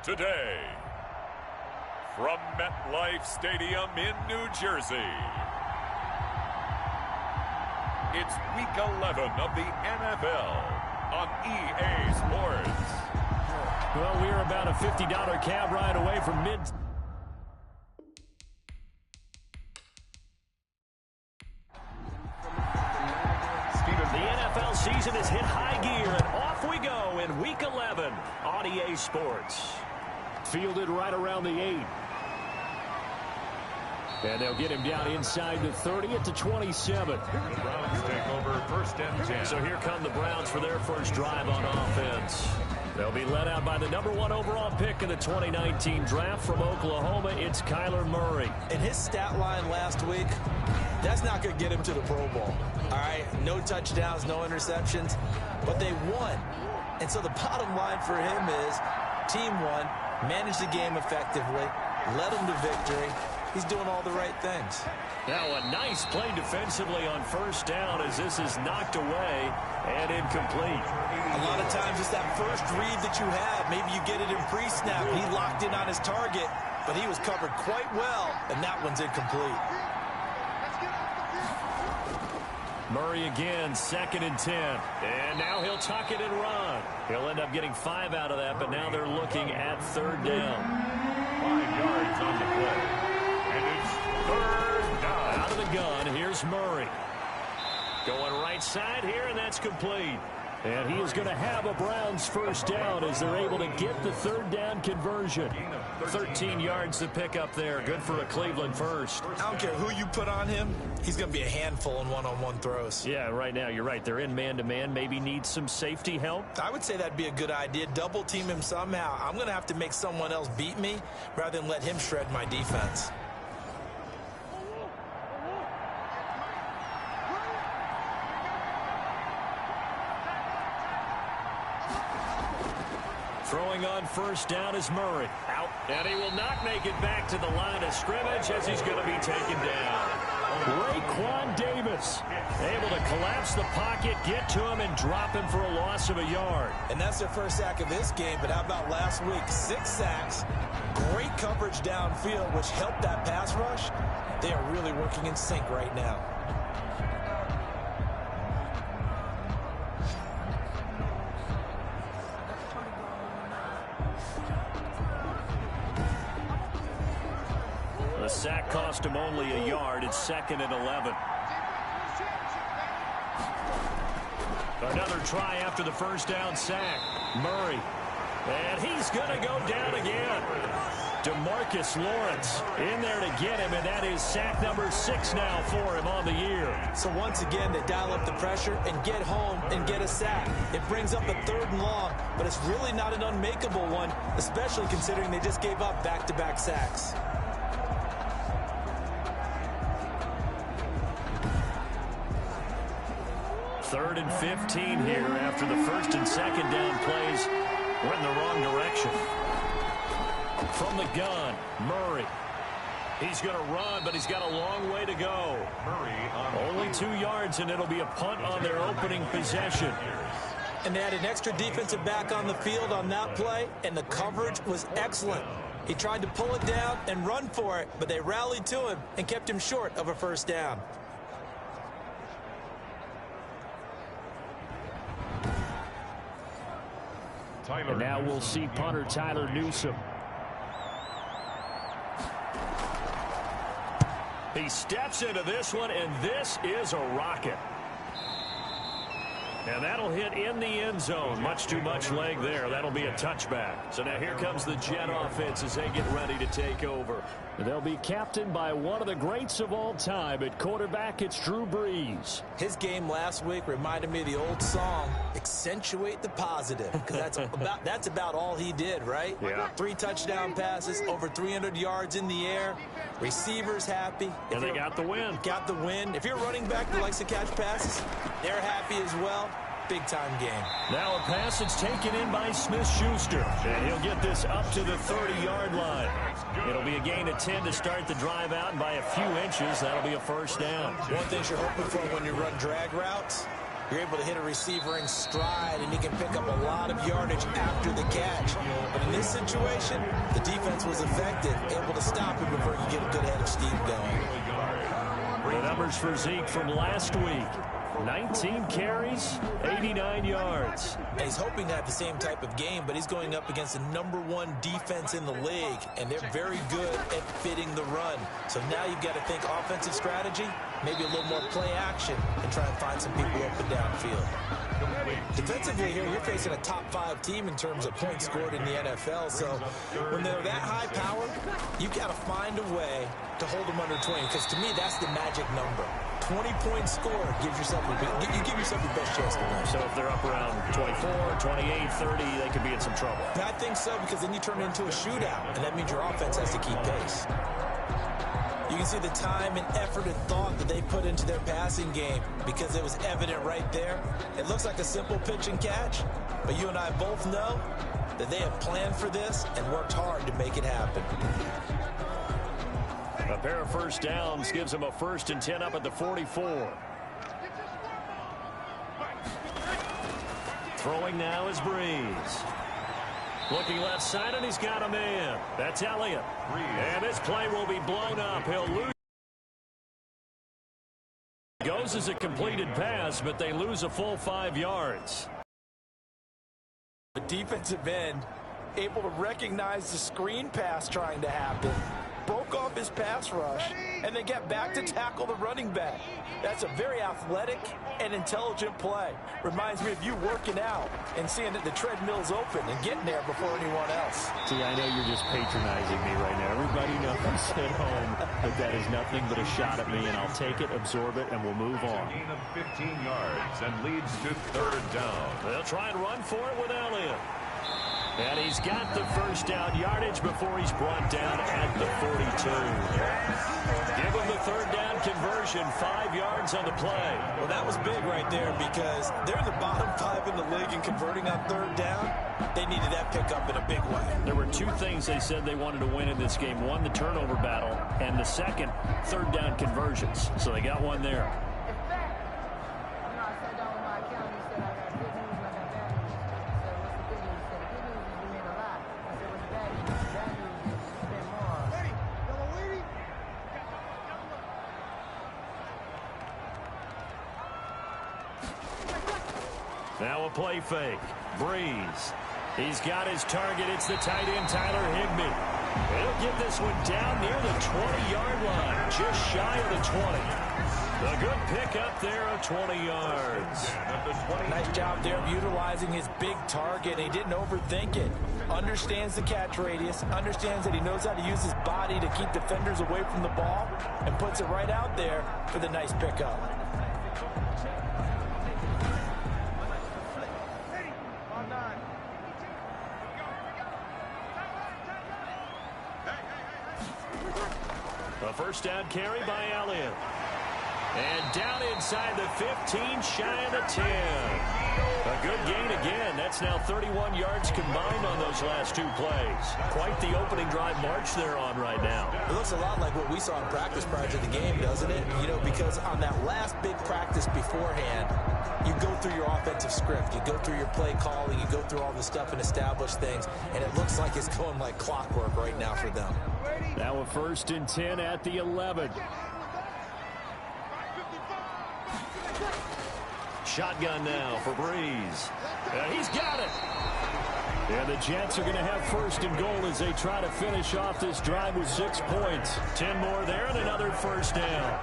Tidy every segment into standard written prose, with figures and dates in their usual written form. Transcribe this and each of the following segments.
today. From MetLife Stadium in New Jersey, it's Week 11 of the NFL on EA Sports. Well, we're about a $50 cab ride away from mid. The NFL season has hit high gear, and off we go in Week 11 on EA Sports. Fielded right around the 8. And they'll get him down inside the 30 at the 27. The Browns take over first and 10. So here come the Browns for their first drive on offense. They'll be led out by the #1 overall pick in the 2019 draft from Oklahoma. It's Kyler Murray. And his stat line last week, that's not going to get him to the Pro Bowl. All right, no touchdowns, no interceptions, but they won. And so the bottom line for him is team won, managed the game effectively, led them to victory. He's doing all the right things. Now a nice play defensively on first down as this is knocked away and incomplete. A lot of times it's that first read that you have. Maybe you get it in pre-snap. He locked in on his target, but he was covered quite well, and that one's incomplete. Murray again, 2nd and 10. And now he'll tuck it and run. He'll end up getting 5 out of that, but now they're looking at 3rd down. 5 yards on the play. And it's 3rd down. Out of the gun, here's Murray. Going right side here, and that's complete. And he is going to have a Browns first down as they're able to get the 3rd down conversion. 13 yards to pick up there. Good for a Cleveland first. I don't care who you put on him. He's going to be a handful in one-on-one throws. Yeah, right now you're right. They're in man-to-man. Maybe need some safety help. I would say that'd be a good idea. Double team him somehow. I'm going to have to make someone else beat me rather than let him shred my defense. Throwing on first down is Murray. Out. And he will not make it back to the line of scrimmage as he's going to be taken down. Raekwon Davis able to collapse the pocket, get to him, and drop him for a loss of a yard. And that's their first sack of this game, but how about last week? 6 sacks, great coverage downfield, which helped that pass rush. They are really working in sync right now. The sack cost him only a yard. It's 2nd and 11. Another try after the first down sack. Murray. And he's going to go down again. DeMarcus Lawrence in there to get him, and that is sack number 6 now for him on the year. So once again, they dial up the pressure and get home and get a sack. It brings up a 3rd and long, but it's really not an unmakeable one, especially considering they just gave up back-to-back sacks. Third and 15 here after the 1st and 2nd down plays went in the wrong direction. From the gun, Murray. He's going to run, but he's got a long way to go. Only 2 yards, and it'll be a punt on their opening possession. And they had an extra defensive back on the field on that play, and the coverage was excellent. He tried to pull it down and run for it, but they rallied to him and kept him short of a first down. And now we'll see punter Tyler Newsome. He steps into this one, and this is a rocket. And that'll hit in the end zone. Much too much leg there. That'll be a touchback. So now here comes the Jet offense as they get ready to take over. They'll be captained by one of the greats of all time. At quarterback, it's Drew Brees. His game last week reminded me of the old song, Accentuate the Positive, because that's about all he did, right? Yeah. 3 touchdown passes, over 300 yards in the air, receivers happy. And they got the win. Got the win. If you're a running back that likes to catch passes, they're happy as well. Big-time game. Now a pass that's taken in by Smith-Schuster. And he'll get this up to the 30-yard line. It'll be a gain of 10 to start the drive out, and by a few inches, that'll be a first down. One thing you're hoping for when you run drag routes, You're able to hit a receiver in stride, and he can pick up a lot of yardage after the catch. But in this situation, the defense was effective, able to stop him before he could get a good head of steam going. The numbers for Zeke from last week. 19 carries, 89 yards. And he's hoping to have the same type of game, but he's going up against the #1 defense in the league, and they're very good at fitting the run. So now you've got to think offensive strategy, maybe a little more play action, and try and find some people up and downfield. Defensively here, you're facing a top-5 team in terms of points scored in the NFL, so when they're that high power, you've got to find a way to hold them under 20, because to me, that's the magic number. 20-point score gives yourself you give yourself your best chance to win. So if they're up around 24, 28, 30, they could be in some trouble. I think so, because then you turn it into a shootout, and that means your offense has to keep pace. You can see the time and effort and thought that they put into their passing game, because it was evident right there. It looks like a simple pitch and catch, but you and I both know that they have planned for this and worked hard to make it happen. A pair of first downs gives them a 1st and 10 up at the 44. Throwing now is Breeze. Looking left side, and he's got a man. That's Elliott. And this play will be blown up. He'll lose. Goes as a completed pass, but they lose a full 5 yards. The defensive end able to recognize the screen pass trying to happen, broke off his pass rush, and then get back to tackle the running back. That's a very athletic and intelligent play. Reminds me of you working out and seeing that the treadmill's open and getting there before anyone else. See, I know you're just patronizing me right now. Everybody knows at home that is nothing but a shot at me, and I'll take it, absorb it, and we'll move on. Gain of 15 yards and leads to 3rd down. They'll try and run for it with Elliott. And he's got the first down yardage before he's brought down at the 42. Give him the 3rd down conversion, 5 yards on the play. Well, that was big right there, because they're the bottom 5 in the league in converting on 3rd down. They needed that pickup in a big way. There were 2 things they said they wanted to win in this game. One, the turnover battle, and the second, 3rd down conversions. So they got one there. Now a play fake. Breeze. He's got his target. It's the tight end, Tyler Higbee. He'll get this one down near the 20-yard line, just shy of the 20. A good pickup there of 20 yards. Nice job there of utilizing his big target. He didn't overthink it. Understands the catch radius, understands that he knows how to use his body to keep defenders away from the ball, and puts it right out there for the nice pickup. A first down carry by Elliott. And down inside the 15, shy of the 10. A good gain again. That's now 31 yards combined on those last 2 plays. Quite the opening drive march they're on right now. It looks a lot like what we saw in practice prior to the game, doesn't it? You know, because on that last big practice beforehand, you go through your offensive script. You go through your play calling. You go through all the stuff and establish things. And it looks like it's going like clockwork right now for them. Now a 1st and 10 at the 11. Shotgun now for Breeze. He's got it. And the Jets are going to have 1st and goal as they try to finish off this drive with 6 points. 10 more there and another 1st down.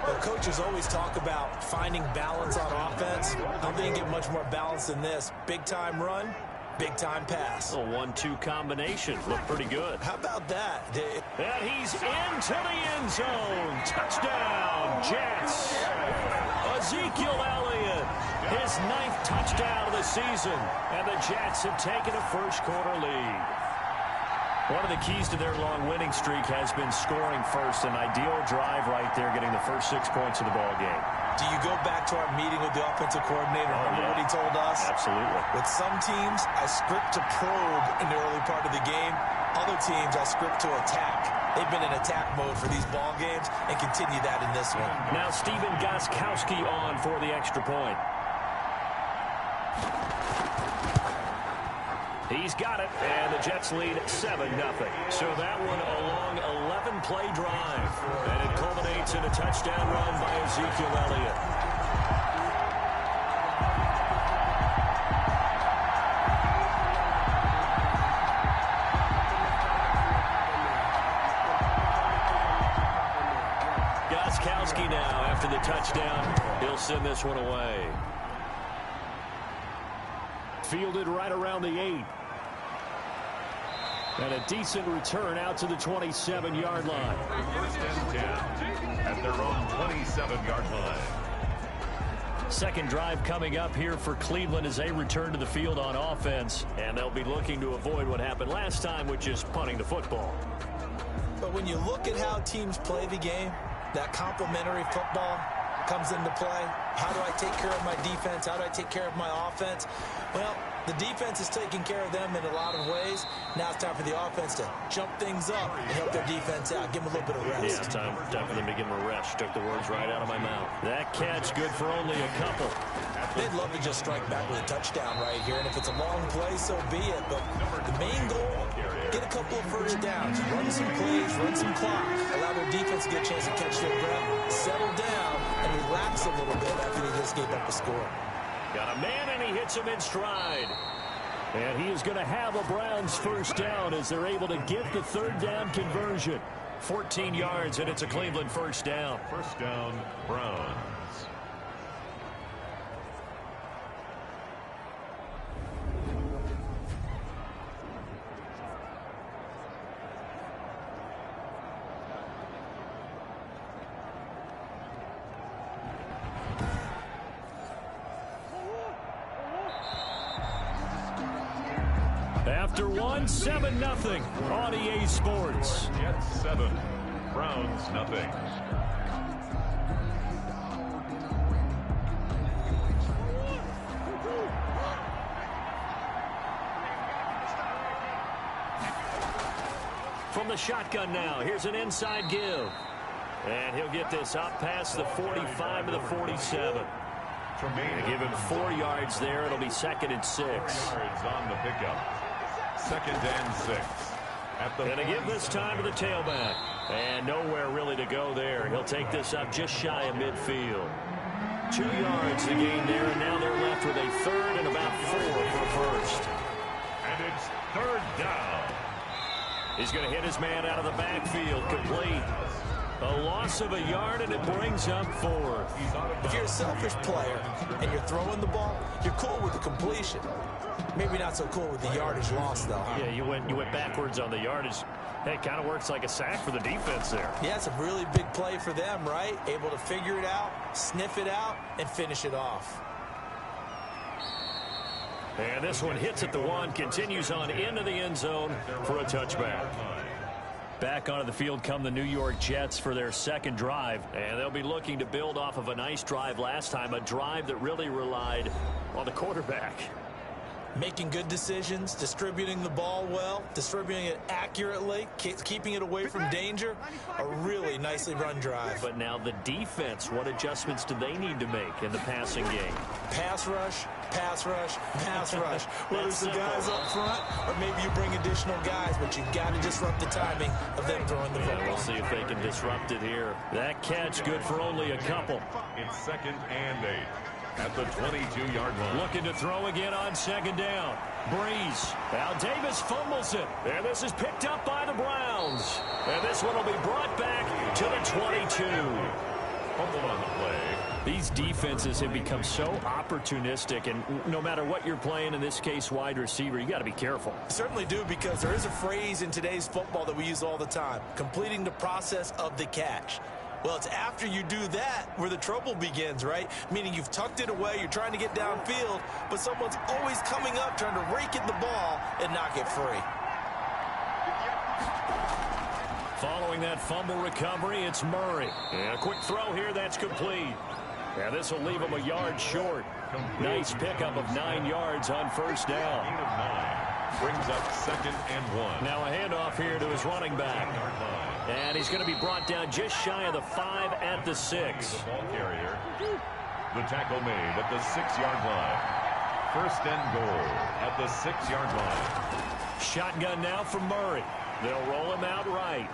Well, coaches always talk about finding balance on offense. I don't think you get much more balance than this. Big-time run, big-time pass. A 1-2 combination. Looked pretty good. How about that? And he's into the end zone. Touchdown, Jets. Ezekiel Elliott, his 9th touchdown of the season. And the Jets have taken a first-quarter lead. One of the keys to their long winning streak has been scoring first. An ideal drive right there, getting the first 6 points of the ball game. Do you go back to our meeting with the offensive coordinator? Remember what he told us? Absolutely. With some teams, I script to probe in the early part of the game. Other teams, I script to attack. They've been in attack mode for these ball games and continue that in this one. Now Steven Gostkowski on for the extra point. He's got it, and the Jets lead 7-0. So that one a long 11-play drive, and it culminates in a touchdown run by Ezekiel Elliott. Now after the touchdown, he'll send this one away. Fielded right around the 8. And a decent return out to the 27-yard line. First and 10 at their own 27-yard line. Second drive coming up here for Cleveland as they return to the field on offense. And they'll be looking to avoid what happened last time, which is punting the football. But when you look at how teams play the game, that complementary football comes into play. How do I take care of my defense? How do I take care of my offense? Well, the defense is taking care of them in a lot of ways. Now it's time for the offense to jump things up and help their defense out. Give them a little bit of rest. Yeah, time for them to give them a rest. Took the words right out of my mouth. That catch good for only a couple. They'd love to just strike back with a touchdown right here, and if it's a long play, so be it. But the main goal, get a couple of first downs, run some plays, run some clock, allow their defense to get a chance to catch their breath, settle down, and relax a little bit after they just gave up a score. Got a man, and he hits him in stride. And he is going to have a Browns first down as they're able to get the third down conversion. 14 yards, and it's a Cleveland first down. First down, Browns. After 7-0 on EA Sports. Jets 7, Browns 0. From the shotgun now, here's an inside give. And he'll get this up past the 45 to the 47. They give him 4 yards there. It'll be 2nd and 6. Yards on the pickup. 2nd and 6. Gonna give this time to the tailback. And nowhere really to go there. He'll take this up just shy of midfield. 2 yards the gain there, and now they're left with a 3rd and about 4 for first. And it's 3rd down. He's going to hit his man out of the backfield, complete. A loss of a yard, and it brings up 4th. If you're a selfish player and you're throwing the ball, you're cool with the completion. Maybe not so cool with the yardage loss, though. Huh? Yeah, you went backwards on the yardage. Hey, it kind of works like a sack for the defense there. Yeah, it's a really big play for them, right? Able to figure it out, sniff it out, and finish it off. And this one hits at the 1, continues on into the end zone for a touchback. Back onto the field come the New York Jets for their 2nd drive. And they'll be looking to build off of a nice drive last time, a drive that really relied on the quarterback. Making good decisions, distributing the ball well, distributing it accurately, keeping it away from danger. A really nicely run drive. But now the defense, what adjustments do they need to make in the passing game? Pass rush, pass rush, pass rush. Whether it's the guys up front or maybe you bring additional guys, but you've got to disrupt the timing of them throwing the football. We'll see if they can disrupt it here. That catch good for only a couple. It's 2nd and 8. At the 22-yard line. Looking to throw again on 2nd down. Breeze. Al Davis fumbles it. And this is picked up by the Browns. And this one will be brought back to the 22. Fumble on the play. These defenses have become so opportunistic, and no matter what you're playing, in this case wide receiver, you got to be careful. Certainly do, because there is a phrase in today's football that we use all the time: completing the process of the catch. Well, it's after you do that where the trouble begins, right? Meaning you've tucked it away, you're trying to get downfield, but someone's always coming up trying to rake at the ball and knock it free. Following that fumble recovery, it's Murray. And a quick throw here, that's complete. Yeah, this will leave him a yard short. Nice pickup of 9 yards on first down. Brings up 2nd and 1. Now a handoff here to his running back. And he's going to be brought down just shy of the 5 at the 6. The ball carrier. The tackle made at the 6-yard line. first and goal at the 6-yard line. Shotgun now from Murray. They'll roll him out right.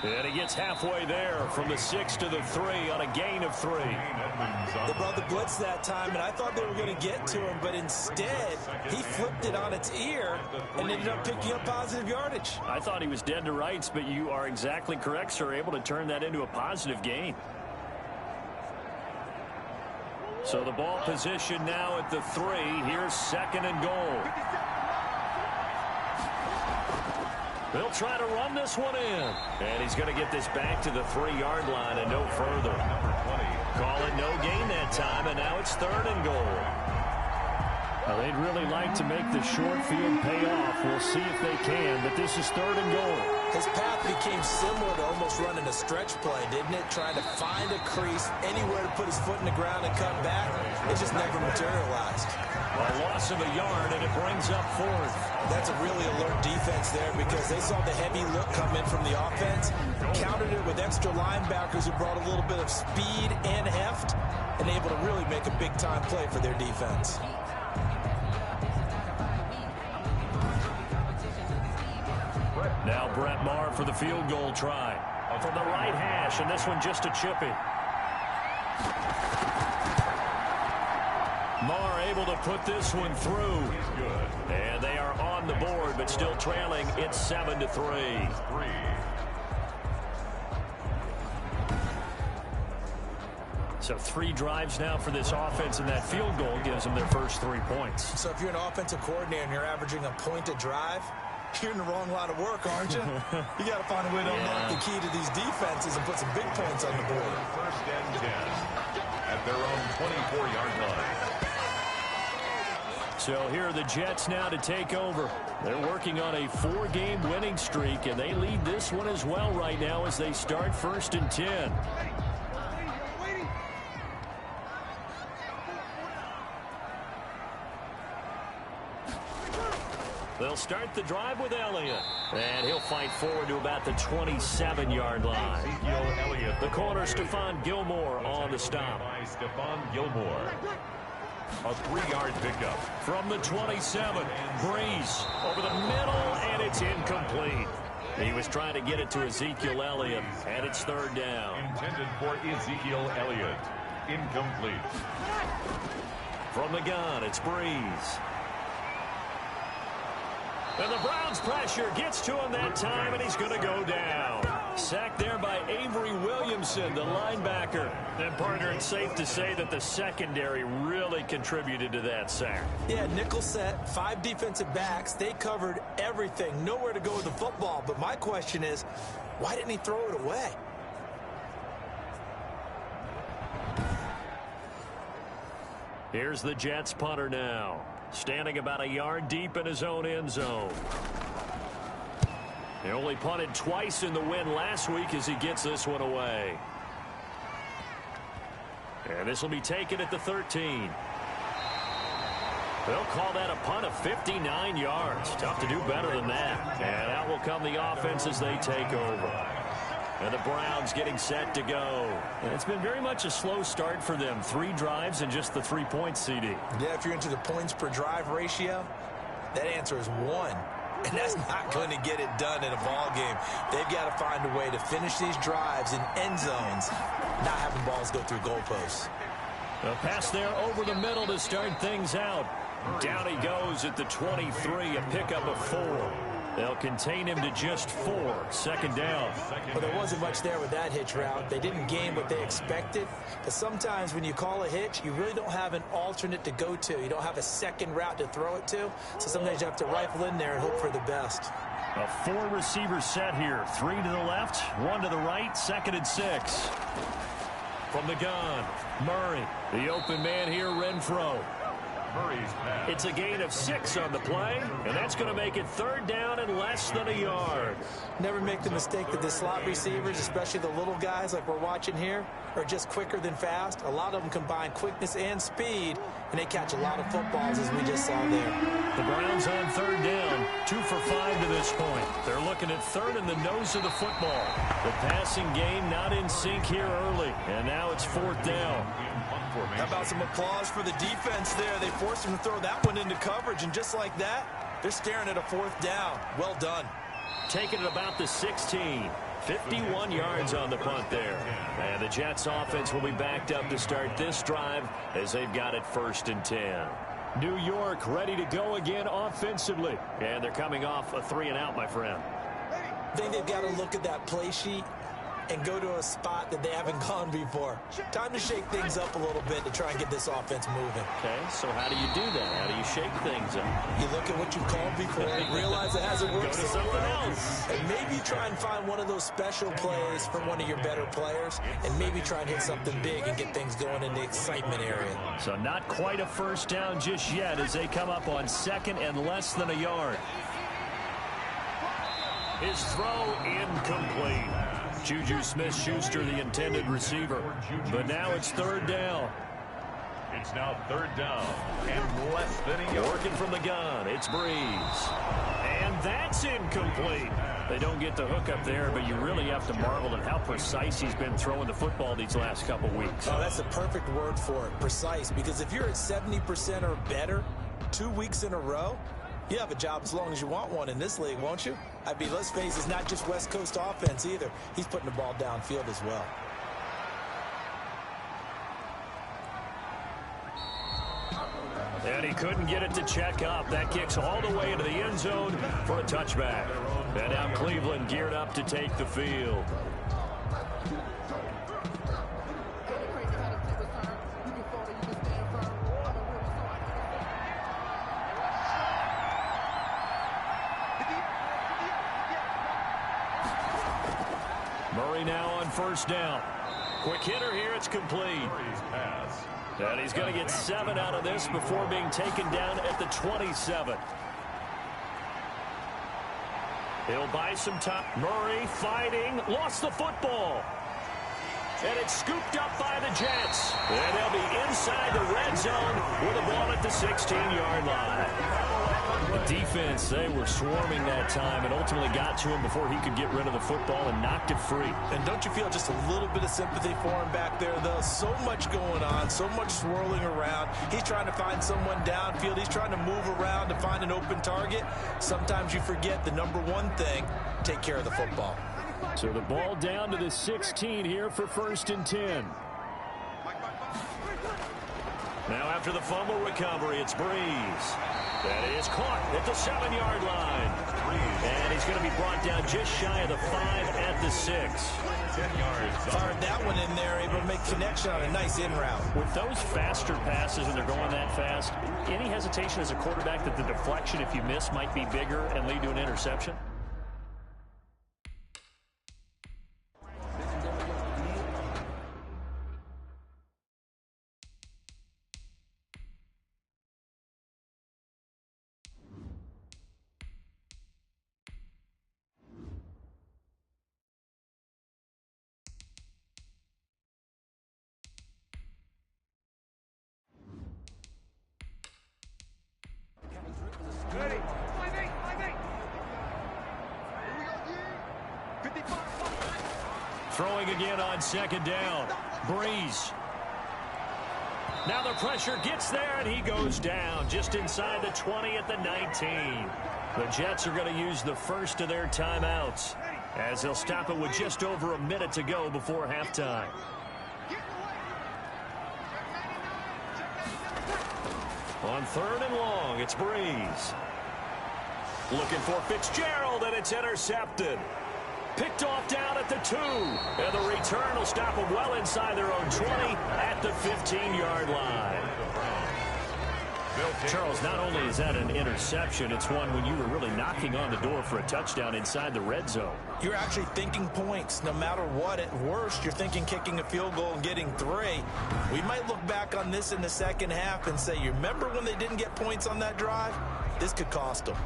And he gets halfway there from the 6 to the 3 on a gain of 3. They brought the blitz that time, and I thought they were going to get to him, but instead he flipped it on its ear and ended up picking up positive yardage. I thought he was dead to rights, but you are exactly correct, sir. Able to turn that into a positive gain. So the ball position now at the 3. Here's 2nd and goal. They'll try to run this one in. And he's going to get this back to the 3-yard line and no further. Call it no gain that time, and now it's 3rd and goal. Well, they'd really like to make the short field pay off. We'll see if they can, but this is 3rd and goal. His path became similar to almost running a stretch play, didn't it? Trying to find a crease, anywhere to put his foot in the ground and cut back. It just never materialized. A loss of a yard, and it brings up 4th. That's a really alert defense there because they saw the heavy look come in from the offense, countered it with extra linebackers who brought a little bit of speed and heft, and able to really make a big-time play for their defense. Now Brett Maher for the field goal try. From the right hash, and this one just a chippy. Maher able to put this one through. And they are on the board, but still trailing. It's 7-3. So 3 drives now for this offense, and that field goal gives them their first 3 points. So if you're an offensive coordinator and you're averaging a point a drive, you're in the wrong line of work, aren't you? You got to find a way to unlock the key to these defenses and put some big points on the board. First and 10 at their own 24-yard line. So here are the Jets now to take over. They're working on a 4-game winning streak, and they lead this one as well right now as they start 1st and 10. They'll start the drive with Elliott. And he'll fight forward to about the 27-yard line. The corner, Stephon Gilmore, on the stop. Stephon Gilmore. A 3-yard pickup. From the 27, Breeze over the middle, and it's incomplete. He was trying to get it to Ezekiel Elliott, and it's 3rd down. Intended for Ezekiel Elliott. Incomplete. From the gun, it's Breeze. And the Browns' pressure gets to him that time, and he's going to go down. Sacked there by Avery Williamson, the linebacker. And, partner, it's safe to say that the secondary really contributed to that sack. Yeah, nickel set, 5 defensive backs. They covered everything. Nowhere to go with the football. But my question is, why didn't he throw it away? Here's the Jets punter now. Standing about a yard deep in his own end zone. He only punted twice in the win last week as he gets this one away. And this will be taken at the 13. They'll call that a punt of 59 yards. Tough to do better than that. And out will come the offense as they take over. And the Browns getting set to go. And it's been very much a slow start for them. 3 drives and just the 3 points, CD. Yeah, if you're into the points per drive ratio, that answer is 1. And that's not going to get it done in a ball game. They've got to find a way to finish these drives in end zones, not having balls go through goalposts. A pass there over the middle to start things out. Down he goes at the 23, a pickup of 4. They'll contain him to just 4. 2nd down. Well, there wasn't much there with that hitch route. They didn't gain what they expected. But sometimes when you call a hitch, you really don't have an alternate to go to. You don't have a second route to throw it to. So sometimes you have to rifle in there and hope for the best. A 4-receiver set here. 3 to the left, 1 to the right, 2nd and 6. From the gun, Murray. The open man here, Renfro. It's a gain of 6 on the play, and that's going to make it 3rd down and less than a yard. Never make the mistake that the slot receivers, especially the little guys like we're watching here, are just quicker than fast. A lot of them combine quickness and speed, and they catch a lot of footballs, as we just saw there. The Browns on 3rd down, 2 for 5 to this point. They're looking at 3rd in the nose of the football. The passing game not in sync here early, and now it's 4th down. How about some applause for the defense there? They forced him to throw that one into coverage, and just like that, they're staring at a 4th down. Well done. Taking it about the 16. 51 yards on the punt there. And the Jets offense will be backed up to start this drive as they've got it 1st and 10. New York ready to go again offensively. And they're coming off a 3-and-out, my friend. I think they've got to look at that play sheet and go to a spot that they haven't gone before. Time to shake things up a little bit to try and get this offense moving. Okay, so how do you do that? How do you shake things up? You look at what you've called before, realize it hasn't worked Go to so something well, else. and maybe try and find one of those special plays from one of your better players, and maybe try and hit something big and get things going in the excitement area. So not quite a 1st down just yet as they come up on 2nd and less than a yard. His throw incomplete. Juju Smith-Schuster, the intended receiver. But now it's 3rd down. It's now 3rd down and less than a yard. Working from the gun, it's Breeze. And that's incomplete. They don't get the hook up there, but you really have to marvel at how precise he's been throwing the football these last couple weeks. Oh, that's the perfect word for it, precise. Because if you're at 70% or better 2 weeks in a row, you have a job as long as you want one in this league, won't you? I mean, let's face it, it's not just West Coast offense either. He's putting the ball downfield as well. And he couldn't get it to check up. That kicks all the way into the end zone for a touchback. And now Cleveland geared up to take the field. Murray now on 1st down. Quick hitter here, it's complete. And he's going to get 7 out of this before being taken down at the 27. He'll buy some time. Murray fighting, lost the football. And it's scooped up by the Jets. And they'll be inside the red zone with a ball at the 16-yard line. The defense, they were swarming that time and ultimately got to him before he could get rid of the football and knocked it free. And don't you feel just a little bit of sympathy for him back there, though? So much going on, so much swirling around. He's trying to find someone downfield. He's trying to move around to find an open target. Sometimes you forget the number one thing, take care of the football. So the ball down to the 16 here for 1st and 10. Now after the fumble recovery, it's Breeze. That is caught at the 7-yard line. And he's going to be brought down just shy of the 5 at the 6. 10 yards. Fired that one in there, able to make connection on a nice in route. With those faster passes and they're going that fast, any hesitation as a quarterback that the deflection, if you miss, might be bigger and lead to an interception? Throwing again on 2nd down. Breeze. Now the pressure gets there, and he goes down just inside the 20 at the 19. The Jets are going to use the first of their timeouts as they'll stop it with just over a minute to go before halftime. On 3rd and long, it's Breeze. Looking for Fitzgerald, and it's intercepted. Picked off down at the 2. And the return will stop them well inside their own 20 at the 15-yard line. Charles, not only is that an interception, it's one when you were really knocking on the door for a touchdown inside the red zone. You're actually thinking points. No matter what, at worst, you're thinking kicking a field goal and getting 3. We might look back on this in the second half and say, you remember when they didn't get points on that drive? This could cost them.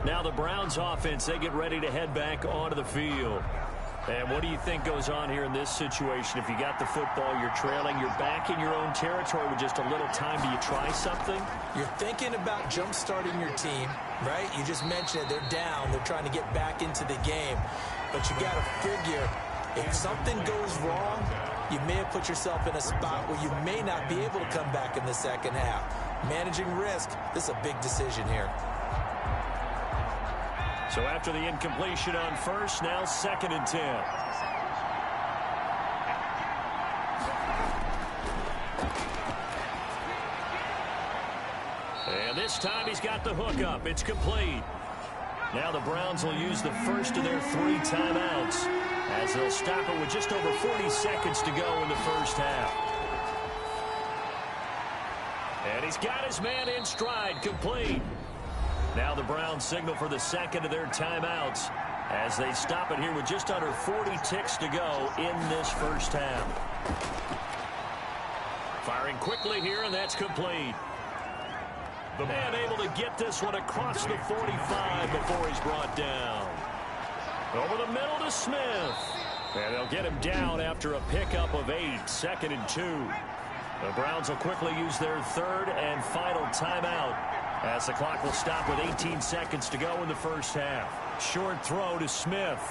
Now the Browns offense, they get ready to head back onto the field. And what do you think goes on here in this situation? If you got the football, you're trailing, you're back in your own territory with just a little time. Do you try something? You're thinking about jump-starting your team, right? You just mentioned it. They're down. They're trying to get back into the game. But you got to figure, if something goes wrong, you may have put yourself in a spot where you may not be able to come back in the second half. Managing risk. This is a big decision here. So after the incompletion on first, now 2nd and 10. And this time he's got the hook up. It's complete. Now the Browns will use the first of their 3 timeouts as they'll stop it with just over 40 seconds to go in the first half. And he's got his man in stride, complete. Now the Browns signal for the 2nd of their timeouts as they stop it here with just under 40 ticks to go in this first half. Firing quickly here, and that's complete. The man able to get this one across the 45 before he's brought down. Over the middle to Smith. And they'll get him down after a pickup of 8, 2nd and 2. The Browns will quickly use their 3rd and final timeout as the clock will stop with 18 seconds to go in the first half. Short throw to Smith.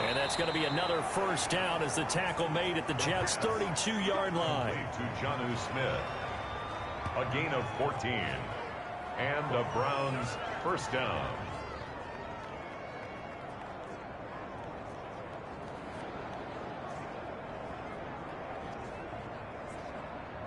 And that's going to be another first down as the tackle made at the Jets' 32-yard line. To Jonnu Smith. A gain of 14. And the Browns first down.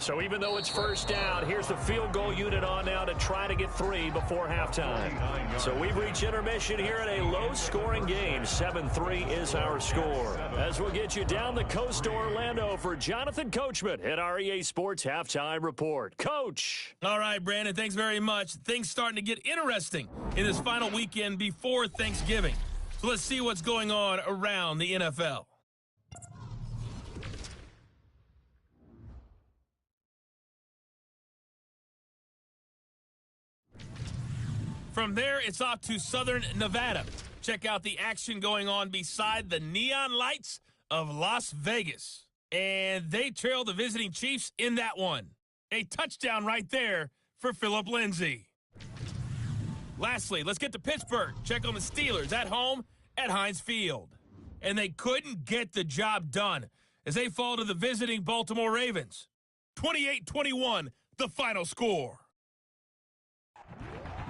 So even though it's first down, here's the field goal unit on now to try to get 3 before halftime. So we've reached intermission here in a low-scoring game. 7-3 is our score. As we'll get you down the coast to Orlando for Jonathan Coachman at our EA Sports Halftime Report. Coach. All right, Brandon, thanks very much. Things starting to get interesting in this final weekend before Thanksgiving. So let's see what's going on around the NFL. From there, it's off to Southern Nevada. Check out the action going on beside the neon lights of Las Vegas. And they trail the visiting Chiefs in that one. A touchdown right there for Phillip Lindsay. Lastly, let's get to Pittsburgh. Check on the Steelers at home at Heinz Field. And they couldn't get the job done as they fall to the visiting Baltimore Ravens. 28-21, the final score.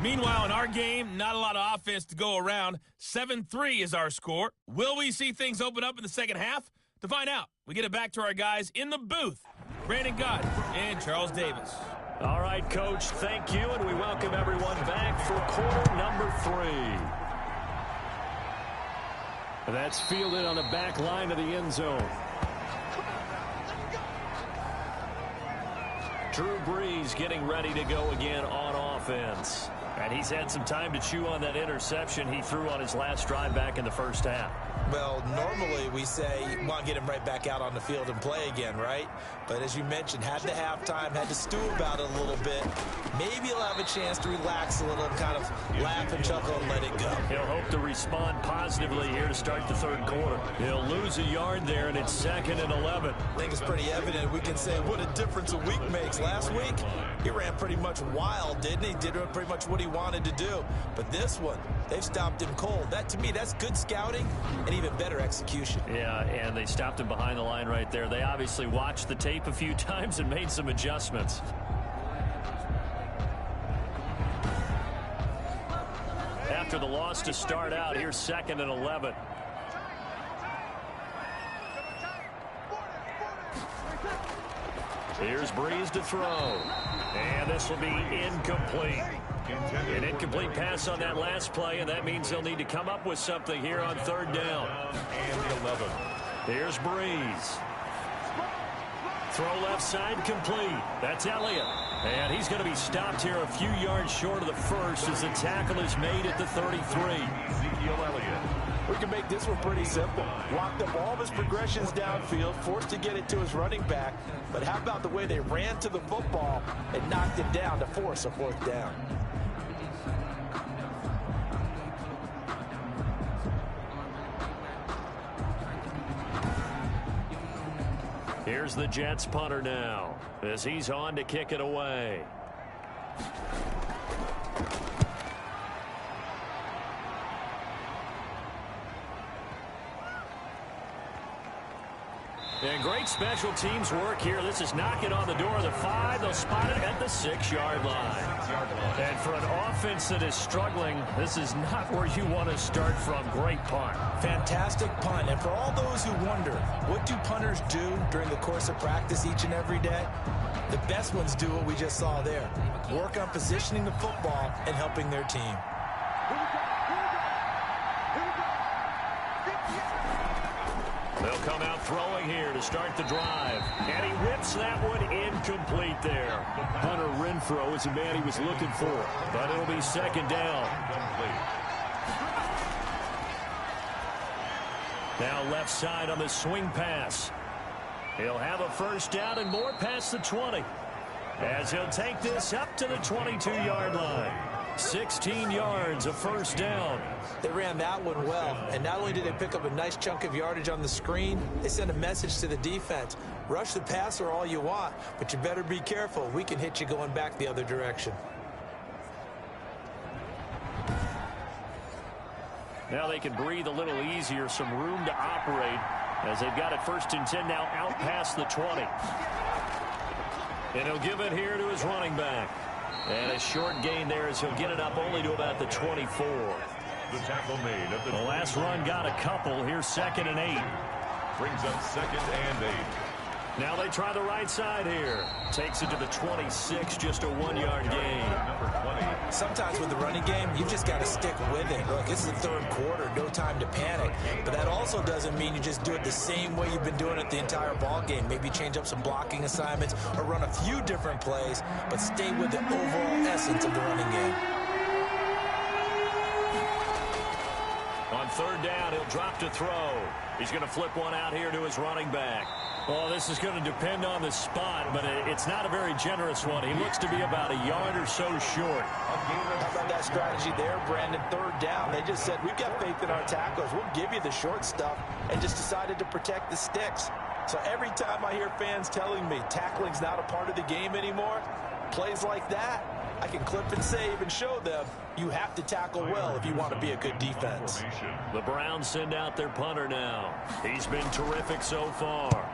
Meanwhile, in our game, not a lot of offense to go around. 7-3 is our score. Will we see things open up in the second half? To find out, we get it back to our guys in the booth, Brandon Gott and Charles Davis. All right, Coach, thank you, and we welcome everyone back for quarter number 3. That's fielded on the back line of the end zone. Drew Brees getting ready to go again on offense. And he's had some time to chew on that interception he threw on his last drive back in the first half. Well, normally we say you want to get him right back out on the field and play again, right? But as you mentioned, had the halftime, had to stew about it a little bit. Maybe he'll have a chance to relax a little and kind of laugh and chuckle and let it go. He'll hope to respond positively here to start the third quarter. He'll lose a yard there, and it's 2nd and 11. I think it's pretty evident. We can say what a difference a week makes. Last week, he ran pretty much wild, didn't he? Did pretty much what he wanted to do. But this one, they've stopped him cold. That, to me, that's good scouting and even better execution. Yeah, and they stopped him behind the line right there. They obviously watched the tape a few times and made some adjustments. After the loss to start out, here's 2nd and 11. Here's Brees to throw. And this will be incomplete. An incomplete pass on that last play, and that means they'll need to come up with something here on 3rd down. And the 11. Here's Brees. Throw left side complete. That's Elliott. And he's going to be stopped here a few yards short of the first as the tackle is made at the 33. Ezekiel Elliott. We can make this one pretty simple. Locked up all of his progressions downfield, forced to get it to his running back. But how about the way they ran to the football and knocked it down to force a 4th down? Here's the Jets punter now as he's on to kick it away. And great special teams work here. This is knocking on the door of the 5. They'll spot it at the 6-yard line. And for an offense that is struggling, this is not where you want to start from. Great punt. Fantastic punt. And for all those who wonder, what do punters do during the course of practice each and every day? The best ones do what we just saw there. Work on positioning the football and helping their team. They'll come out throwing here to start the drive. And he whips that one incomplete there. Hunter Renfrow is the man he was looking for. But it'll be second down. Now left side on the swing pass. He'll have a first down and more past the 20. As he'll take this up to the 22-yard line. 16 yards, a first down. They ran that one well, and not only did they pick up a nice chunk of yardage on the screen, they sent a message to the defense. Rush the passer all you want, but you better be careful. We can hit you going back the other direction. Now they can breathe a little easier, some room to operate as they've got it first and 10 now out past the 20. And he'll give it here to his running back. And a short gain there as he'll get it up only to about the 24. The tackle made at the last run got a couple. Here's 2nd and 8. Brings up 2nd and 8. Now they try the right side here. Takes it to the 26, just a 1-yard gain. Sometimes with the running game, you just got to stick with it. Look, it's the third quarter, no time to panic. But that also doesn't mean you just do it the same way you've been doing it the entire ball game. Maybe change up some blocking assignments or run a few different plays, but stay with the overall essence of the running game. On third down, he'll drop to throw. He's going to flip one out here to his running back. Well, this is going to depend on the spot, but it's not a very generous one. He looks to be about a yard or so short. How about that strategy there, Brandon? Third down. They just said, we've got faith in our tacklers. We'll give you the short stuff, and just decided to protect the sticks. So every time I hear fans telling me tackling's not a part of the game anymore, plays like that, I can clip and save and show them you have to tackle well if you want to be a good defense. The Browns send out their punter now. He's been terrific so far.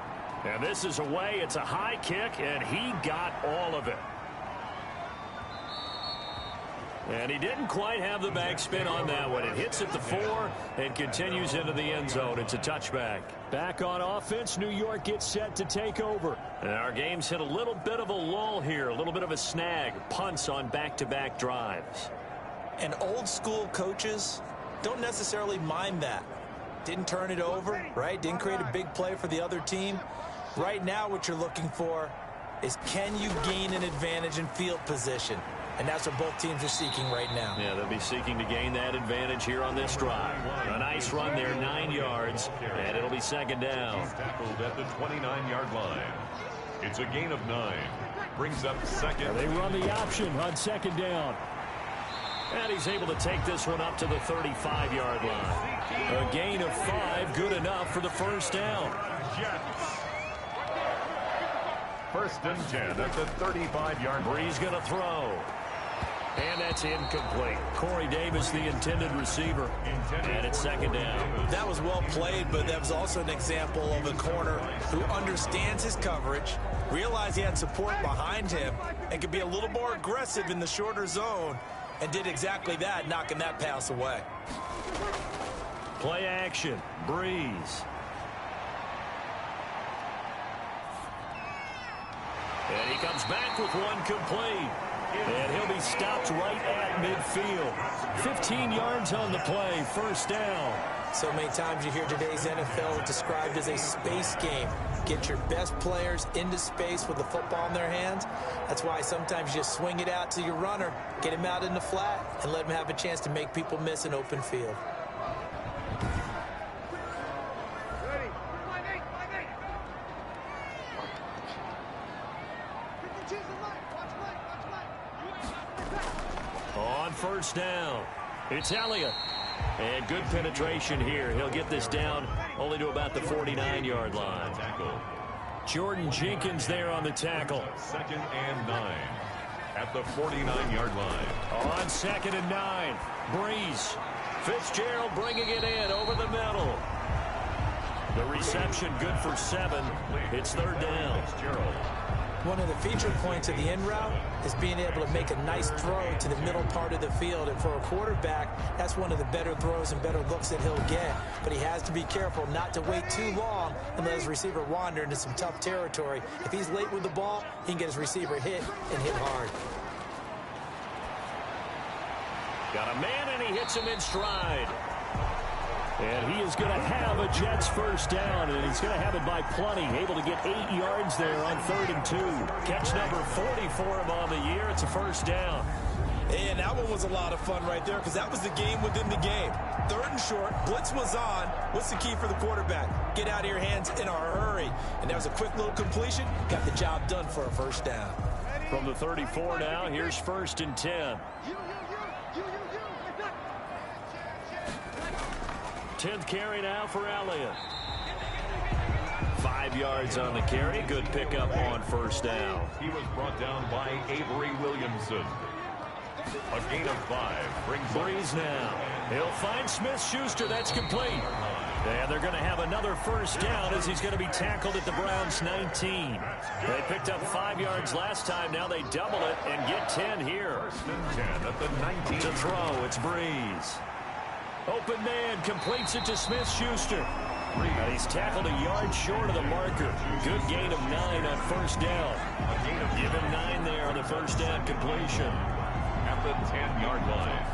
And this is away. It's a high kick, and he got all of it. And he didn't quite have the backspin on that one. It hits at the 4 and continues into the end zone. It's a touchback. Back on offense, New York gets set to take over. And our game's hit a little bit of a lull here, a little bit of a snag. Punts on back-to-back drives. And old school coaches don't necessarily mind that. Didn't turn it over, right? Didn't create a big play for the other team. Right now what you're looking for is, can you gain an advantage in field position? And that's what both teams are seeking right now. Yeah, they'll be seeking to gain that advantage here on this drive. A nice run there, 9 yards, and it'll be second down. Tackled at the 29-yard line. It's a gain of 9. Brings up second. They run the option on second down. And he's able to take this one up to the 35-yard line. A gain of 5, good enough for the first down. First and 10 at the 35-yard. Bree's going to throw. And that's incomplete. Corey Davis, the intended receiver. And it's second down. That was well played, but that was also an example of a corner who understands his coverage, realized he had support behind him, and could be a little more aggressive in the shorter zone, and did exactly that, knocking that pass away. Play action. Breeze. And he comes back with one complete. And he'll be stopped right at midfield. 15 yards on the play, first down. So many times you hear today's NFL described as a space game. Get your best players into space with the football in their hands. That's why sometimes you just swing it out to your runner, get him out in the flat, and let him have a chance to make people miss an open field. On first down, it's Elliott. And good penetration here. He'll get this down only to about the 49-yard line. Jordan Jenkins there on the tackle. Second and 9 at the 49-yard line. On second and 9, Breeze. Fitzgerald bringing it in over the middle. The reception good for 7. It's third down. One of the feature points of the in route is being able to make a nice throw to the middle part of the field. And for a quarterback, that's one of the better throws and better looks that he'll get. But he has to be careful not to wait too long and let his receiver wander into some tough territory. If he's late with the ball, he can get his receiver hit and hit hard. Got a man, and he hits him in stride. And he is going to have a Jets first down, and he's going to have it by plenty. Able to get 8 yards there on 3rd and 2. Catch number 40 for him on the year. It's a first down. And that one was a lot of fun right there because that was the game within the game. 3rd and short, blitz was on. What's the key for the quarterback? Get out of your hands in a hurry. And that was a quick little completion. Got the job done for a first down. From the 34 now, here's 1st and 10. 10th carry now for Elliott. 5 yards on the carry. Good pickup on first down. He was brought down by Avery Williamson. A gain of 5 brings Breeze now. He'll find Smith-Schuster. That's complete. And they're going to have another first down as he's going to be tackled at the Browns' 19. They picked up 5 yards last time. Now they double it and get 10 here. 10 at the 19. To throw, it's Breeze. Open man completes it to Smith-Schuster. And he's tackled a yard short of the marker. Good gain of 9 on first down. Give him 9 there on the first down completion. At the 10-yard line.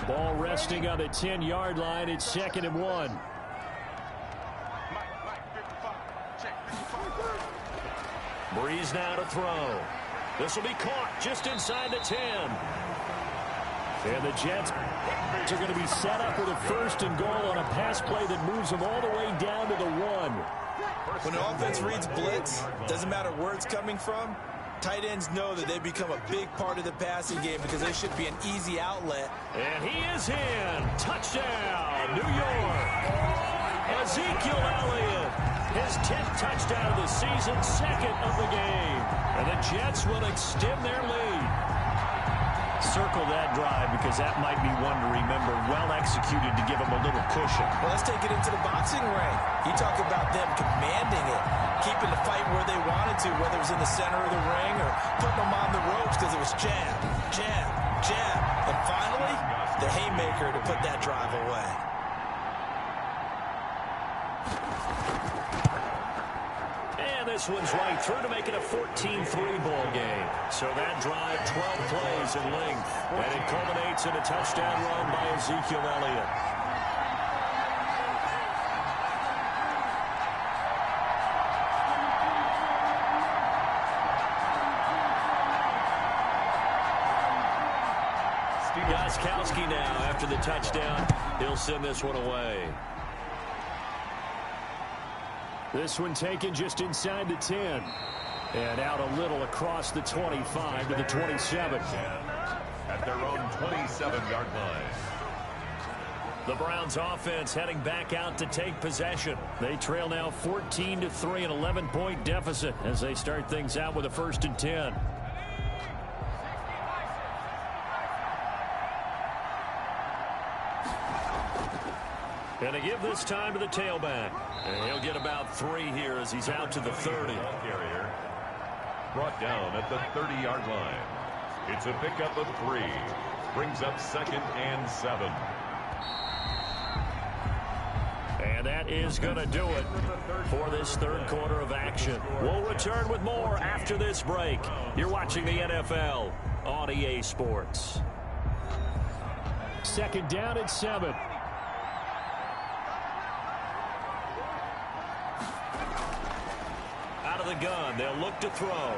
Ball resting on the 10-yard line. It's 2nd and 1. Breeze now to throw. This will be caught just inside the 10. And the Jets are going to be set up with a 1st and goal on a pass play that moves them all the way down to the 1. When an offense reads blitz, doesn't matter where it's coming from, tight ends know that they become a big part of the passing game because they should be an easy outlet. And he is in. Touchdown, New York. Ezekiel Elliott, his 10th touchdown of the season, 2nd of the game. And the Jets will extend their lead. Circle that drive because that might be one to remember. Well executed to give them a little cushion. Well, let's take it into the boxing ring. You talk about them commanding it, keeping the fight where they wanted to, whether it was in the center of the ring or putting them on the ropes because it was jab, jab, jab. And finally, the haymaker to put that drive away. This one's right through to make it a 14-3 ball game. So that drive, 12 plays in length. And it culminates in a touchdown run by Ezekiel Elliott. Gostkowski now after the touchdown. He'll send this one away. This one taken just inside the 10. And out a little across the 25 to the 27. At their own 27-yard line. The Browns offense heading back out to take possession. They trail now 14-3, an 11-point deficit as they start things out with a 1st and 10. And they give this time to the tailback. And he'll get about 3 here as he's out to the 30. Carrier brought down at the 30-yard line. It's a pickup of 3. Brings up 2nd and 7. And that is going to do it for this 3rd quarter of action. We'll return with more after this break. You're watching the NFL on EA Sports. 2nd down and 7. The gun. They'll look to throw.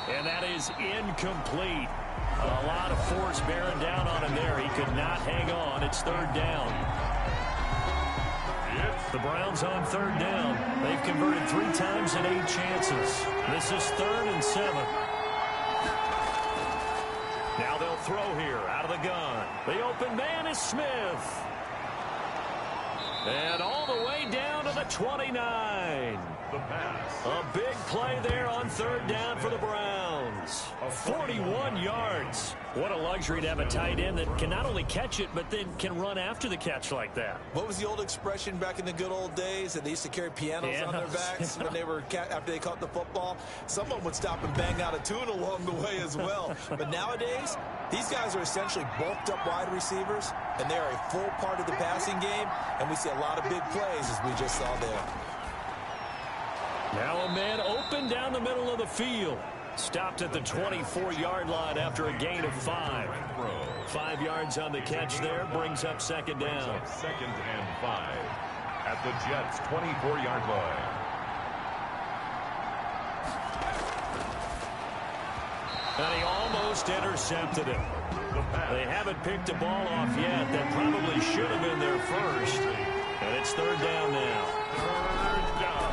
And that is incomplete. A lot of force bearing down on him there. He could not hang on. It's 3rd down. The Browns on 3rd down. They've converted 3 times in 8 chances. This is 3rd and 7. Now they'll throw here out of the gun. The open man is Smith. And all the way down to the 29. The pass. A big play there on 3rd down for the Browns. is 41 yards. What a luxury to have a tight end that can not only catch it, but then can run after the catch like that. What was the old expression back in the good old days that they used to carry pianos on their backs when they were after they caught the football? Someone would stop and bang out a tune along the way as well. But nowadays, these guys are essentially bulked up wide receivers, and they are a full part of the passing game, and we see a lot of big plays as we just saw there. Now a man open down the middle of the field. Stopped at the 24-yard line after a gain of 5. 5 yards on the catch there. Brings up second down. Second and 5 at the Jets' 24-yard line. And he almost intercepted it. They haven't picked a ball off yet. That probably should have been their first. And it's third down now. Third down.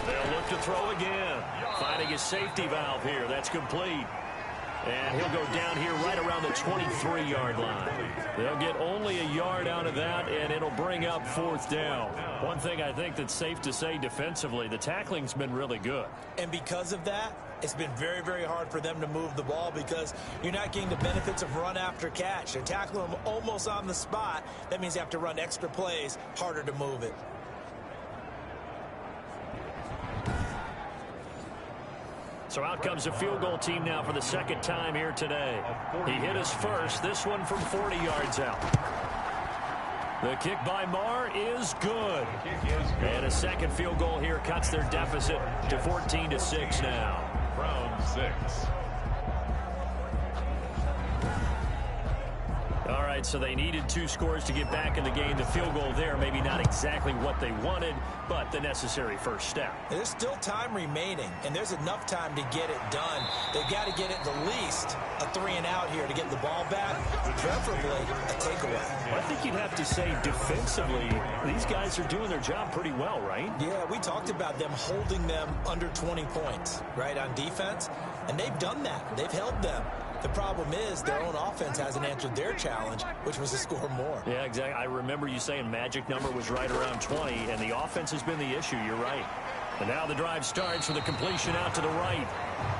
They'll look to throw again. Finding his safety valve here. That's complete. And he'll go down here right around the 23-yard line. They'll get only a yard out of that, and it'll bring up fourth down. One thing I think that's safe to say defensively, the tackling's been really good. And because of that, it's been very, very hard for them to move the ball because you're not getting the benefits of run after catch. They're tackling them almost on the spot. That means you have to run extra plays, harder to move it. So out comes a field goal team now for the second time here today. He hit his first, this one from 40 yards out. The kick by Marr is good. And a second field goal here cuts their deficit to 14-6 now. From 6. All right, so they needed 2 scores to get back in the game. The field goal there, maybe not exactly what they wanted, but the necessary first step. There's still time remaining, and there's enough time to get it done. They've got to get at the least a 3-and-out here to get the ball back, preferably a takeaway. I think you'd have to say defensively, these guys are doing their job pretty well, right? Yeah, we talked about them holding them under 20 points, right, on defense, and they've done that. They've held them. The problem is their own offense hasn't answered their challenge, which was to score more. Yeah, exactly. I remember you saying magic number was right around 20, and the offense has been the issue. You're right. And now the drive starts with a completion out to the right.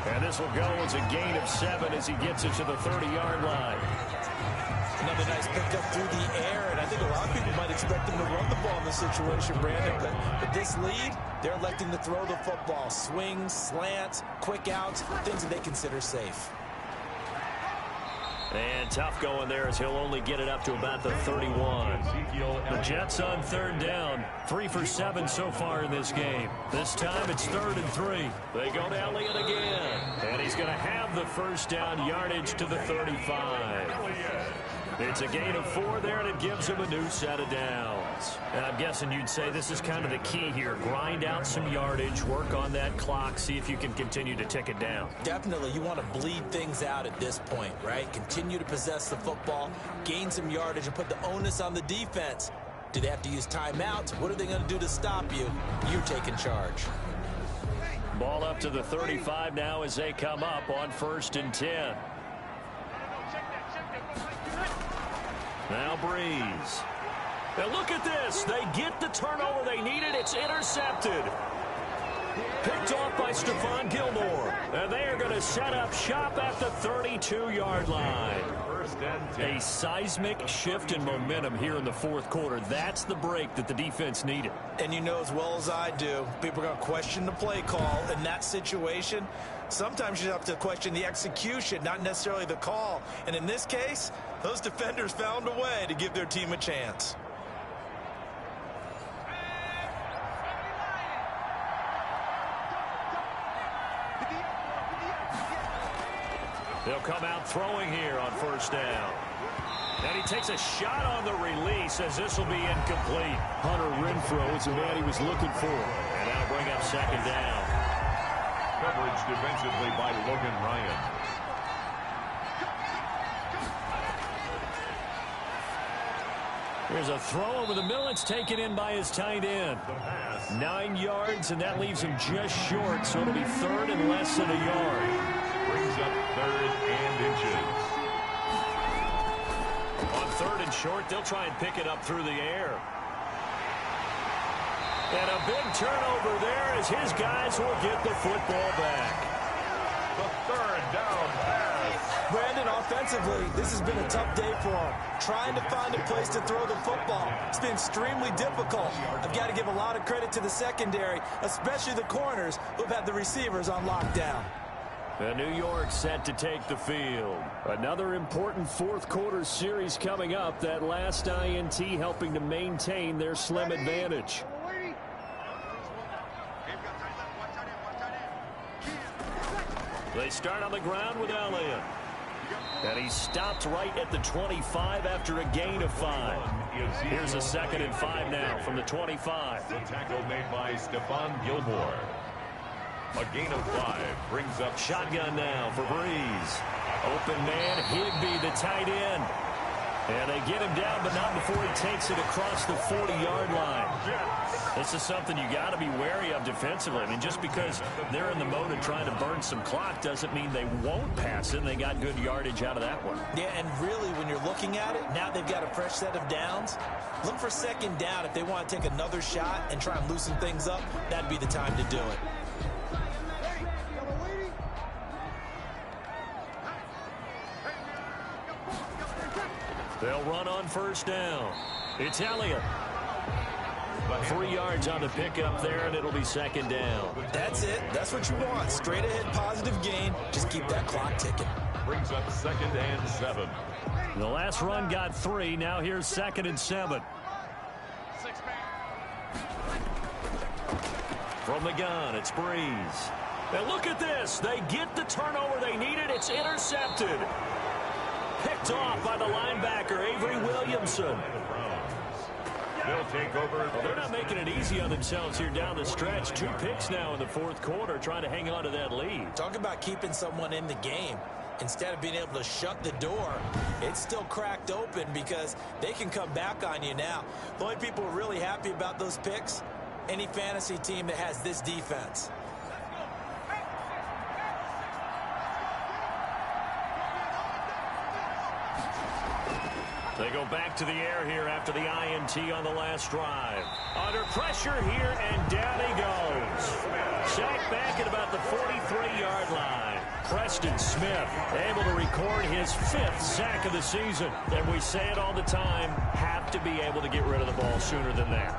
And this will go as a gain of 7 as he gets it to the 30-yard line. Another nice pickup through the air, and I think a lot of people might expect them to run the ball in this situation, Brandon. But with this lead, they're electing to throw the football. Swings, slants, quick outs, things that they consider safe. And tough going there as he'll only get it up to about the 31. The Jets on third down. 3 for 7 so far in this game. This time it's 3rd and 3. They go to Elliott again. And he's going to have the first down yardage to the 35. It's a gain of 4 there, and it gives him a new set of downs. And I'm guessing you'd say this is kind of the key here. Grind out some yardage, work on that clock, see if you can continue to tick it down. Definitely, you want to bleed things out at this point, right? Continue to possess the football, gain some yardage, and put the onus on the defense. Do they have to use timeouts? What are they going to do to stop you? You're taking charge. Ball up to the 35 now as they come up on 1st and 10. Now Breeze. Now look at this. They get the turnover they needed. It's intercepted. Picked off by Stephon Gilmore. And they are going to set up shop at the 32-yard line. A seismic shift in momentum here in the 4th quarter. That's the break that the defense needed. And you know as well as I do, people are going to question the play call in that situation. Sometimes you have to question the execution, not necessarily the call. And in this case, those defenders found a way to give their team a chance. They'll come out throwing here on 1st down. And he takes a shot on the release as this will be incomplete. Hunter Renfrow is the man he was looking for. And that'll bring up 2nd down. Coverage defensively by Logan Ryan. Here's a throw over the middle. It's taken in by his tight end. 9 yards, and that leaves him just short, so it'll be 3rd and less than a yard. Brings up 3rd and inches. On 3rd and short, they'll try and pick it up through the air. And a big turnover there as his guys will get the football back. the third down pass. Brandon, offensively, this has been a tough day for him. Trying to find a place to throw the football. It's been extremely difficult. I've got to give a lot of credit to the secondary, especially the corners who've had the receivers on lockdown. And New York set to take the field. Another important fourth quarter series coming up. That last INT helping to maintain their slim advantage. They start on the ground with Elliott. And he stopped right at the 25 after a gain of 5. Here's a 2nd and 5 now from the 25. The tackle made by Stephon Gilmore. A gain of 5 brings up shotgun now for Breeze. Open man, Higbee, the tight end. And they get him down, but not before he takes it across the 40-yard line. This is something you got to be wary of defensively. I mean, just because they're in the mode of trying to burn some clock doesn't mean they won't pass it. They got good yardage out of that one. Yeah, and really, when you're looking at it, now they've got a fresh set of downs. Look for 2nd down. If they want to take another shot and try and loosen things up, that'd be the time to do it. They'll run on 1st down. It's Elliott. 3 yards on the pickup there, and it'll be 2nd down. That's it. That's what you want. Straight ahead positive gain. Just keep that clock ticking. Brings up 2nd and 7. The last run got 3. Now here's 2nd and 7. From the gun, it's Breeze. And look at this. They get the turnover they needed. It's intercepted. Picked off by the linebacker, Avery Williamson. They'll take over. Well, they're not making it easy on themselves here down the stretch. 2 picks now in the 4th quarter, trying to hang on to that lead. Talk about keeping someone in the game. Instead of being able to shut the door, it's still cracked open because they can come back on you now. The only people who are really happy about those picks, any fantasy team that has this defense. They go back to the air here after the INT on the last drive. Under pressure here, and down he goes. Sacked back at about the 43-yard line. Preston Smith able to record his 5th sack of the season. And we say it all the time, have to be able to get rid of the ball sooner than that.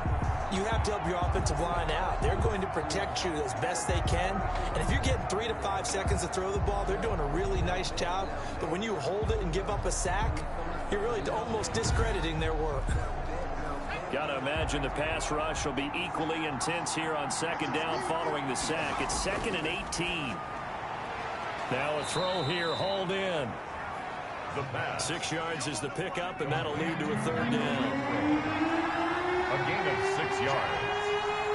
You have to help your offensive line out. They're going to protect you as best they can. And if you're getting 3 to 5 seconds to throw the ball, they're doing a really nice job. But when you hold it and give up a sack, you're really almost discrediting their work. Got to imagine the pass rush will be equally intense here on 2nd down following the sack. It's 2nd and 18. Now a throw here, hauled in. The pass. 6 yards is the pickup, and that'll lead to a 3rd down. A gain of 6 yards.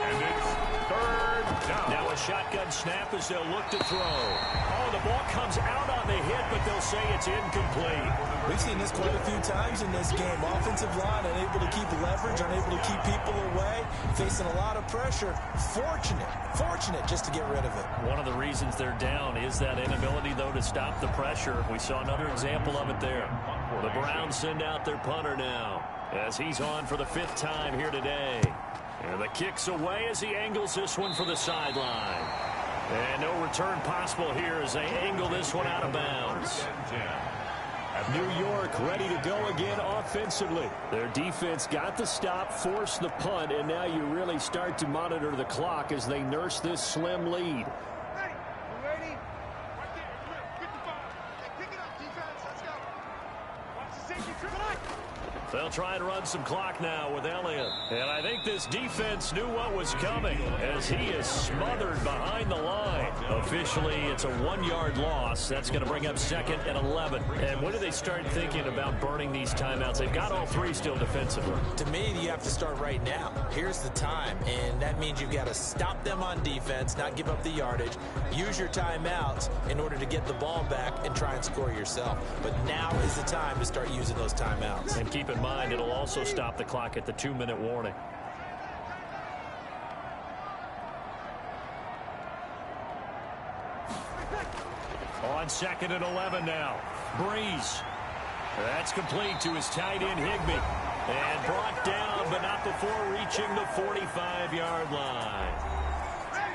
And it's 3rd down. Now a shotgun snap as they'll look to throw. Oh, the ball comes out on the hit, but they'll say it's incomplete. We've seen this quite a few times in this game. Offensive line unable to keep leverage, unable to keep people away, facing a lot of pressure. Fortunate just to get rid of it. One of the reasons they're down is that inability, though, to stop the pressure. We saw another example of it there. The Browns send out their punter now as he's on for the 5th time here today. And the kick's away as he angles this one for the sideline. And no return possible here as they angle this one out of bounds. New York ready to go again offensively. Their defense got the stop, forced the punt, and now you really start to monitor the clock as they nurse this slim lead. They'll try and run some clock now with Elliott. And I think this defense knew what was coming as he is smothered behind the line. Officially, it's a 1-yard loss. That's going to bring up 2nd and 11. And when do they start thinking about burning these timeouts? They've got all 3 still defensively. To me, you have to start right now. Here's the time, and that means you've got to stop them on defense, not give up the yardage, use your timeouts in order to get the ball back and try and score yourself. But now is the time to start using those timeouts. And keep in mind, it'll also stop the clock at the 2-minute warning. On 2nd and 11 now. Breeze. That's complete to his tight end, Higbee. And brought down, but not before reaching the 45-yard line.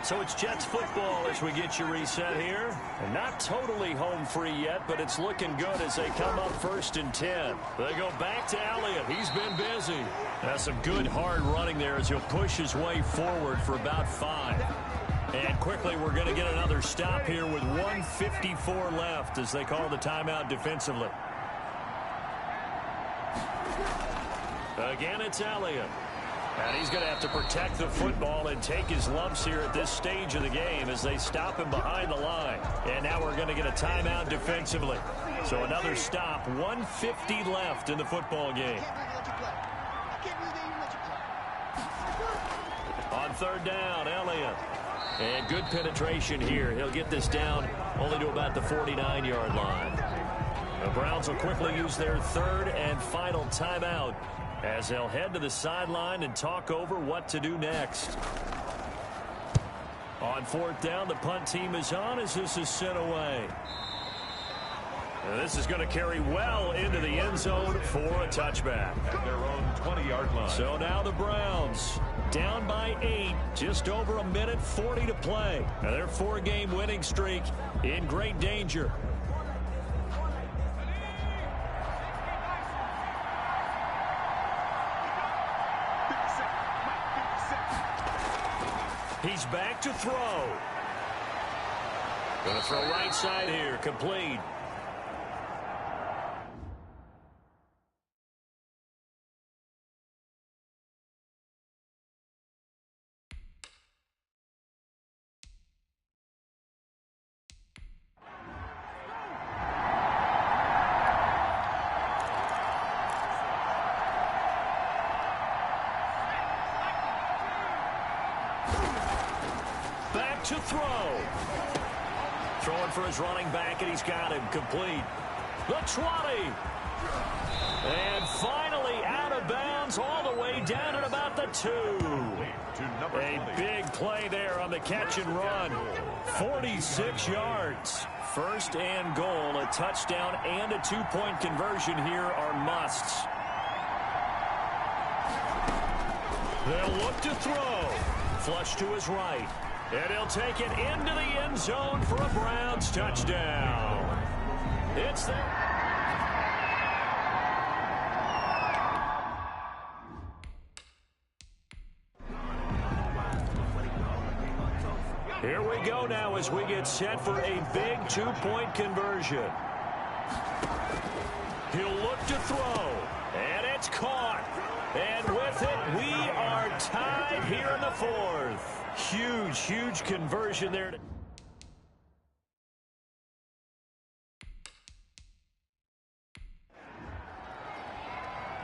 So it's Jets football as we get you reset here. And not totally home free yet, but it's looking good as they come up 1st and 10. They go back to Elliott. He's been busy. That's some good hard running there as he'll push his way forward for about 5. And quickly we're going to get another stop here with 1:54 left as they call the timeout defensively. Again, it's Elliott. And he's going to have to protect the football and take his lumps here at this stage of the game as they stop him behind the line. And now we're going to get a timeout defensively. So another stop, 1:50 left in the football game. On 3rd down, Elliott. And good penetration here. He'll get this down only to about the 49-yard line. The Browns will quickly use their 3rd and final timeout as they'll head to the sideline and talk over what to do next. On 4th down, the punt team is on as this is sent away. And this is going to carry well into the end zone for a touchback. At their own 20-yard line. So now the Browns down by 8, just over 1:40 to play. Now their 4-game winning streak in great danger. He's back to throw. Going to throw right side here, complete. To throw. Throwing for his running back, and he's got him complete. The 20. And finally out of bounds all the way down at about the 2. A big play there on the catch and run. 46 yards. 1st and goal. A touchdown and a 2-point conversion here are musts. They'll look to throw. Flush to his right. And he'll take it into the end zone for a Browns touchdown. It's there. Here we go now as we get set for a big 2-point conversion. He'll look to throw. And it's caught. And with it, we are tied here in the 4th. Huge conversion there.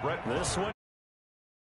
Brett, this one.